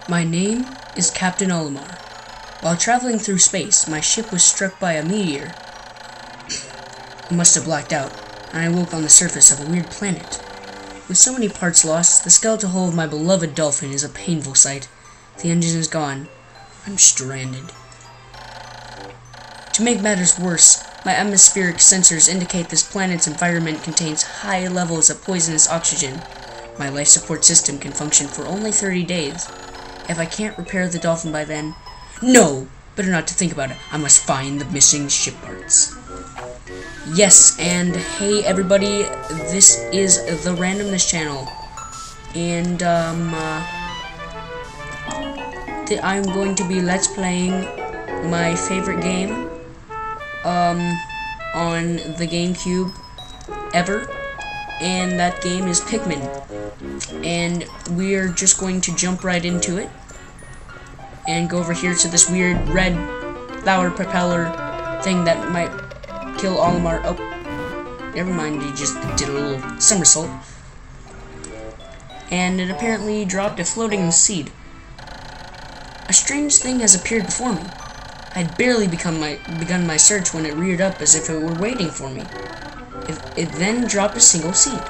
My name is Captain Olimar. While traveling through space, my ship was struck by a meteor. I must have blacked out, and I woke on the surface of a weird planet. With so many parts lost, the skeletal hull of my beloved dolphin is a painful sight. The engine is gone. I'm stranded. To make matters worse, my atmospheric sensors indicate this planet's environment contains high levels of poisonous oxygen. My life support system can function for only 30 days. If I can't repair the dolphin by then... No! Better not to think about it. I must find the missing ship parts. Yes, and hey everybody, this is the Randomness channel. And, I'm going to be Let's Playing my favorite game, on the GameCube ever. And that game is Pikmin. And we're just going to jump right into it. And go over here to this weird red flower propeller thing that might kill Olimar. Oh, never mind, he just did a little somersault. And it apparently dropped a floating seed. A strange thing has appeared before me. I had barely begun my search when it reared up as if it were waiting for me. It then dropped a single seed.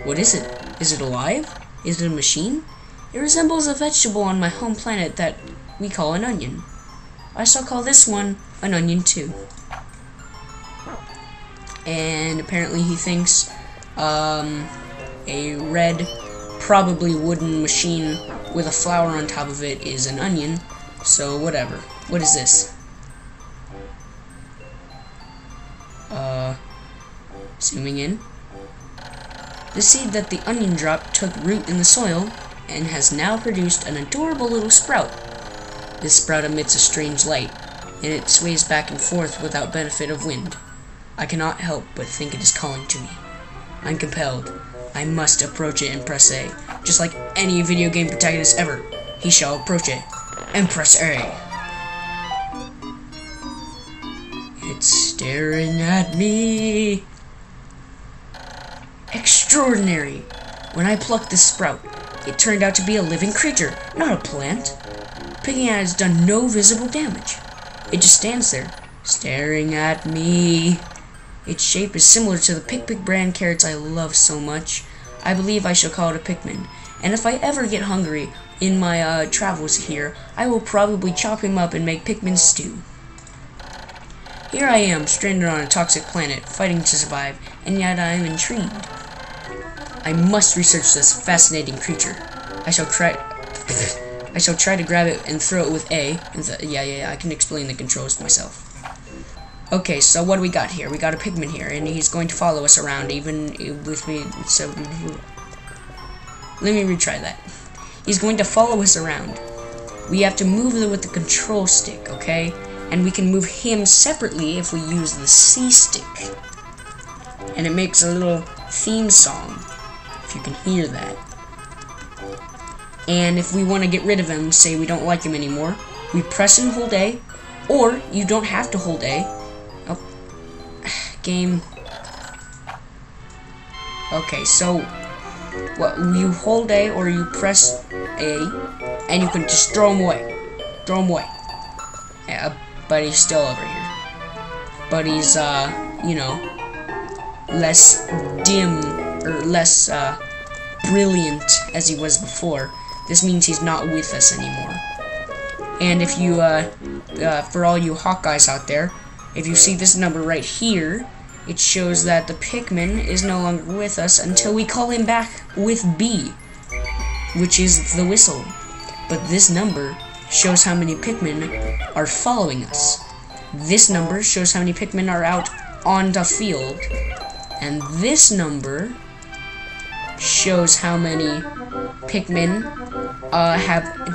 What is it? Is it alive? Is it a machine? It resembles a vegetable on my home planet that we call an onion. I shall call this one an onion too. And apparently he thinks a red, probably wooden machine with a flower on top of it is an onion. So whatever. What is this? Zooming in. The seed that the onion dropped took root in the soil and has now produced an adorable little sprout. This sprout emits a strange light, and it sways back and forth without benefit of wind. I cannot help but think it is calling to me. I'm compelled. I must approach it and press A. Just like any video game protagonist ever, he shall approach it and press A. It's staring at me. Extraordinary! When I plucked this sprout, it turned out to be a living creature, not a plant. Picking at it has done no visible damage. It just stands there, staring at me. Its shape is similar to the Pikmin brand carrots I love so much. I believe I shall call it a Pikmin, and if I ever get hungry in my travels here, I will probably chop him up and make Pikmin stew. Here I am, stranded on a toxic planet, fighting to survive, and yet I am intrigued. I must research this fascinating creature. I shall try to grab it and throw it with A. Yeah, I can explain the controls myself. Okay, so what do we got here? We got a Pikmin here, and he's going to follow us around, even with me. So let me retry that. He's going to follow us around. We have to move it with the control stick, okay? And we can move him separately if we use the C stick. And it makes a little theme song, if you can hear that. And if we want to get rid of him, say we don't like him anymore, we press and hold A, or you don't have to hold A. Oh, game. Okay, so what, you hold A or you press A, and you can just throw him away. Throw him away. Yeah, but he's still over here. But he's, you know, less dim, or less, brilliant as he was before. This means he's not with us anymore. And if you, for all you Hawkeyes out there, if you see this number right here, it shows that the Pikmin is no longer with us until we call him back with B, which is the whistle. But this number shows how many Pikmin are following us. This number shows how many Pikmin are out on the field. And this number shows how many Pikmin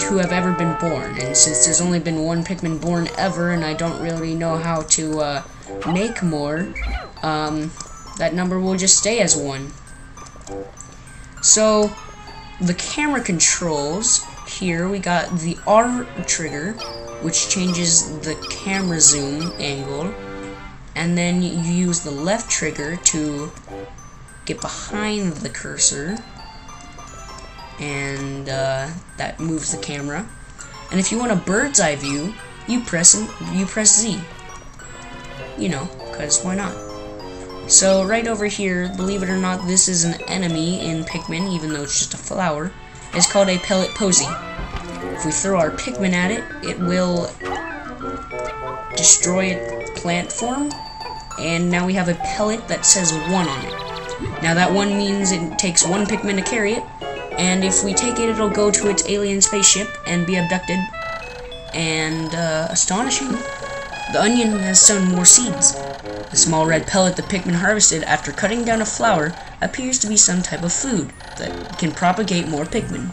who have ever been born. And since there's only been one Pikmin born ever, and I don't really know how to make more, that number will just stay as 1. So the camera controls here, we got the R trigger, which changes the camera zoom angle, and then you use the left trigger to get behind the cursor, and that moves the camera. And if you want a bird's eye view, you press Z. You know, because why not? So right over here, believe it or not, this is an enemy in Pikmin, even though it's just a flower. It's called a pellet posy. If we throw our Pikmin at it, it will destroy its plant form, and now we have a pellet that says 1 on it. Now that 1 means it takes 1 Pikmin to carry it, and if we take it, it'll go to its alien spaceship and be abducted. And, astonishing, the onion has sown more seeds. The small red pellet the Pikmin harvested after cutting down a flower appears to be some type of food that can propagate more Pikmin.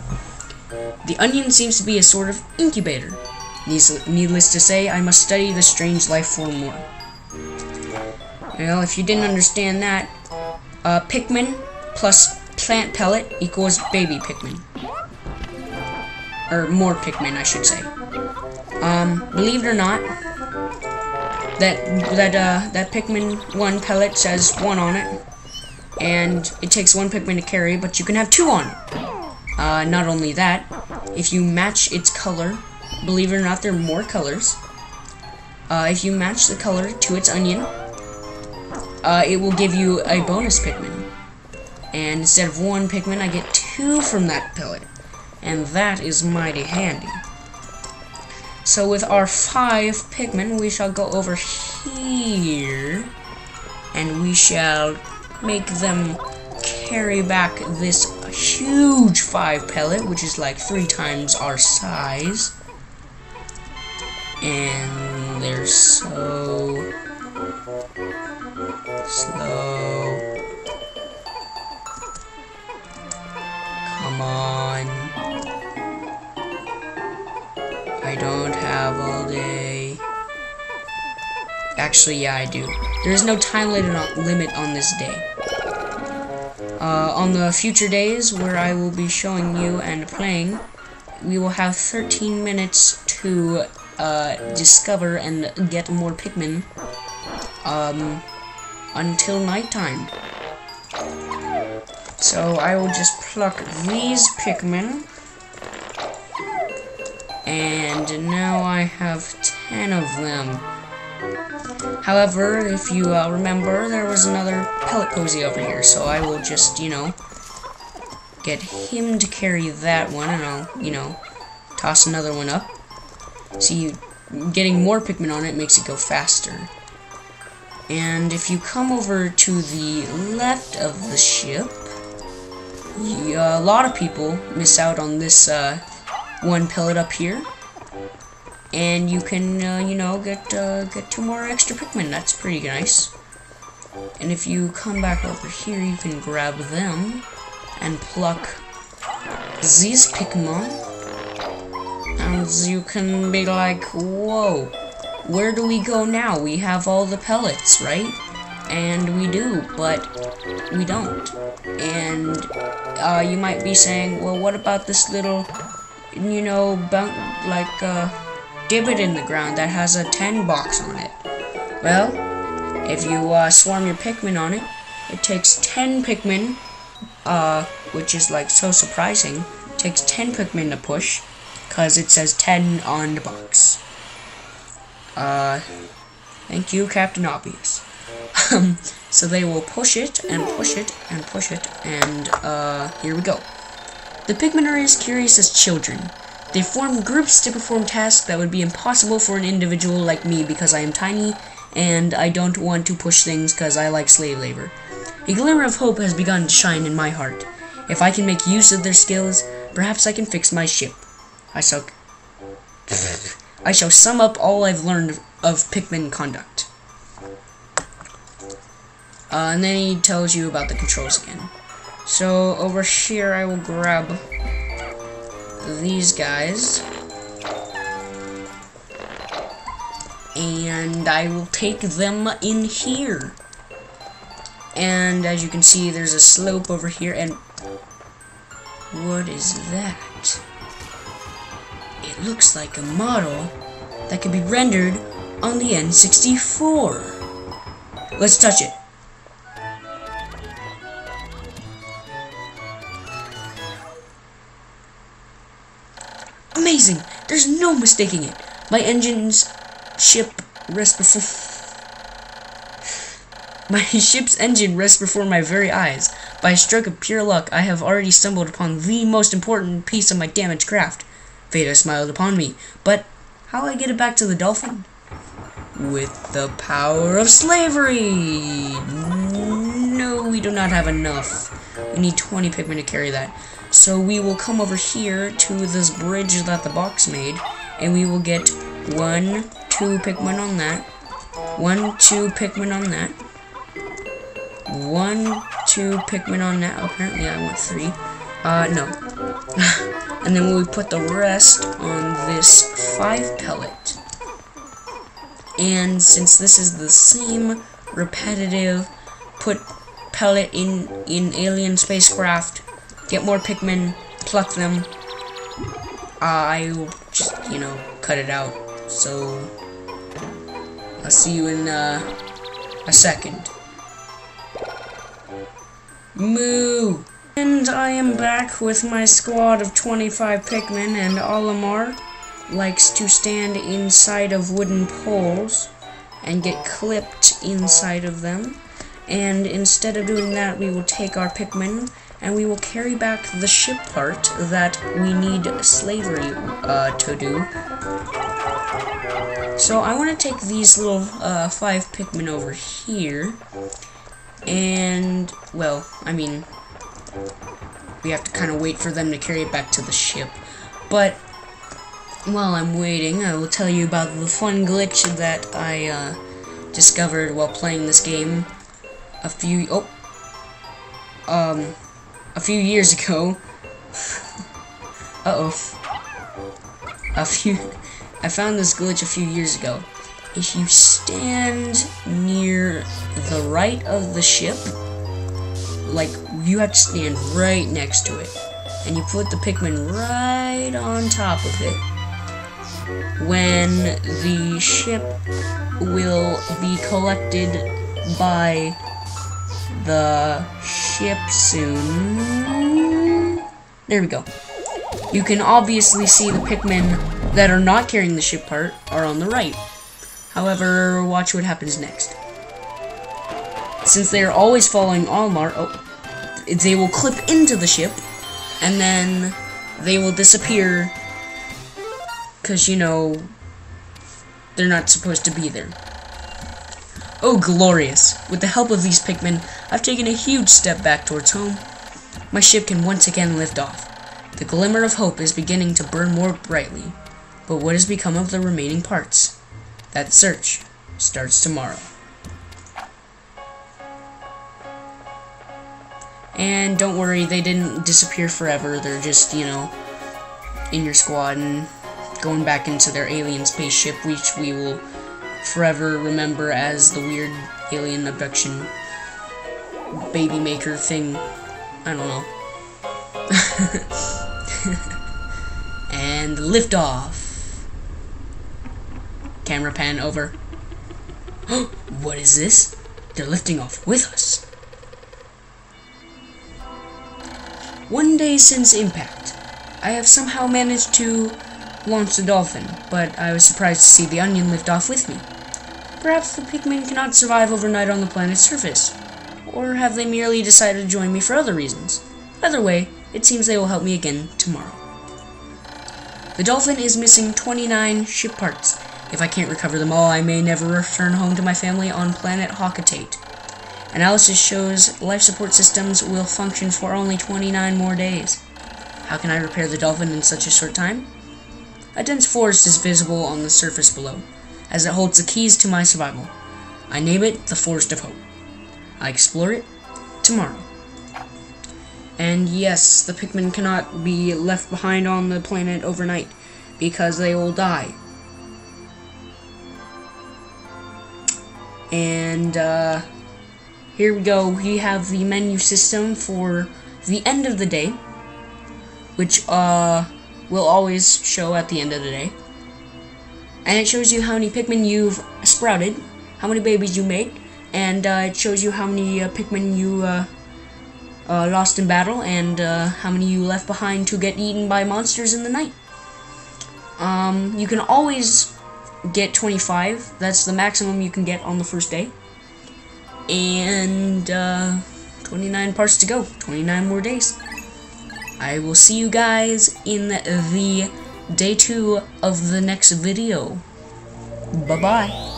The onion seems to be a sort of incubator. Needless to say, I must study the strange life form more. Well, if you didn't understand that, Pikmin plus plant pellet equals baby Pikmin. Or more Pikmin, I should say. Believe it or not, that Pikmin 1 pellet says 1 on it, and it takes 1 Pikmin to carry, but you can have 2 on it. Not only that, if you match its color, believe it or not, there are more colors. If you match the color to its onion, it will give you a bonus Pikmin. And instead of 1 Pikmin, I get 2 from that pellet. And that is mighty handy. So with our 5 Pikmin, we shall go over here, and we shall make them carry back this huge 5 pellet, which is like 3 times our size. And they're so slow. Come on. I don't have all day. Actually, yeah, I do. There is no time limit on this day. On the future days, where I will be showing you and playing, we will have 13 minutes to discover and get more Pikmin until nighttime. So I will just pluck these Pikmin, and now I have 10 of them. However, if you remember, there was another pellet posy over here, so I will just, you know, get him to carry that one, and I'll, you know, toss another one up. See, getting more Pikmin on it makes it go faster. And if you come over to the left of the ship, a lot of people miss out on this 1 pellet up here. And you can, you know, get 2 more extra Pikmin. That's pretty nice. And if you come back over here, you can grab them and pluck these Pikmin. And you can be like, whoa, where do we go now? We have all the pellets, right? And we do, but we don't. And you might be saying, well, what about this little, you know, divot in the ground that has a 10 box on it? Well, if you swarm your Pikmin on it, it takes 10 Pikmin, which is like so surprising. It takes 10 Pikmin to push, because it says 10 on the box. Thank you, Captain Obvious. So they will push it, and push it, and push it, and, here we go. The Pikmin are as curious as children. They form groups to perform tasks that would be impossible for an individual like me because I am tiny, and I don't want to push things because I like slave labor. A glimmer of hope has begun to shine in my heart. If I can make use of their skills, perhaps I can fix my ship. I shall sum up all I've learned of Pikmin conduct. And then he tells you about the controls again. So over here I will grab these guys, and I will take them in here. And as you can see, there's a slope over here, and what is that? It looks like a model that can be rendered on the N64. Let's touch it. Amazing! There's no mistaking it. My ship's engine rests before my very eyes. By a stroke of pure luck, I have already stumbled upon the most important piece of my damaged craft. Fate has smiled upon me, but how'll I get it back to the dolphin? With the power of slavery! No, we do not have enough. We need 20 Pikmin to carry that. So we will come over here to this bridge that the box made, and we will get 1, 2 Pikmin on that. 1, 2 Pikmin on that. 1, 2 Pikmin on that. Apparently I want 3. No. And then we put the rest on this 5 pellet. And since this is the same repetitive, put pellet in alien spacecraft, get more Pikmin, pluck them, I will just, cut it out. So, I'll see you in a second. Moo! And I am back with my squad of 25 Pikmin, and Olimar likes to stand inside of wooden poles and get clipped inside of them. And instead of doing that, we will take our Pikmin and we will carry back the ship part that we need slavery to do. So I want to take these little 5 Pikmin over here, and, well, I mean, we have to kind of wait for them to carry it back to the ship. But while I'm waiting, I will tell you about the fun glitch that I discovered while playing this game a few years ago. I found this glitch a few years ago. If you stand near the right of the ship, like, you have to stand right next to it, and you put the Pikmin right on top of it, when the ship will be collected by the ship soon. There we go. You can obviously see the Pikmin that are not carrying the ship part are on the right. However, watch what happens next. Since they are always following Olimar, they will clip into the ship, and then they will disappear, because, they're not supposed to be there. Oh, glorious! With the help of these Pikmin, I've taken a huge step back towards home. My ship can once again lift off. The glimmer of hope is beginning to burn more brightly. But what has become of the remaining parts? That search starts tomorrow. And don't worry, they didn't disappear forever. They're just, in your squad and going back into their alien spaceship, which we will forever remember as the weird alien abduction baby maker thing. I don't know. And lift off. Camera pan over. What is this? They're lifting off with us. One day since impact, I have somehow managed to launch the dolphin, but I was surprised to see the onion lift off with me. Perhaps the Pikmin cannot survive overnight on the planet's surface, or have they merely decided to join me for other reasons? Either way, it seems they will help me again tomorrow. The dolphin is missing 29 ship parts. If I can't recover them all, I may never return home to my family on planet Hawkatate. Analysis shows life support systems will function for only 29 more days. How can I repair the dolphin in such a short time? A dense forest is visible on the surface below, as it holds the keys to my survival. I name it the Forest of Hope. I explore it tomorrow. And yes, the Pikmin cannot be left behind on the planet overnight, because they will die. And, here we go. We have the menu system for the end of the day, which, will always show at the end of the day. And it shows you how many Pikmin you've sprouted, how many babies you made, and, it shows you how many, Pikmin you, lost in battle, and how many you left behind to get eaten by monsters in the night. You can always get 25. That's the maximum you can get on the first day. And 29 parts to go. 29 more days. I will see you guys in the day 2 of the next video. Bye-bye.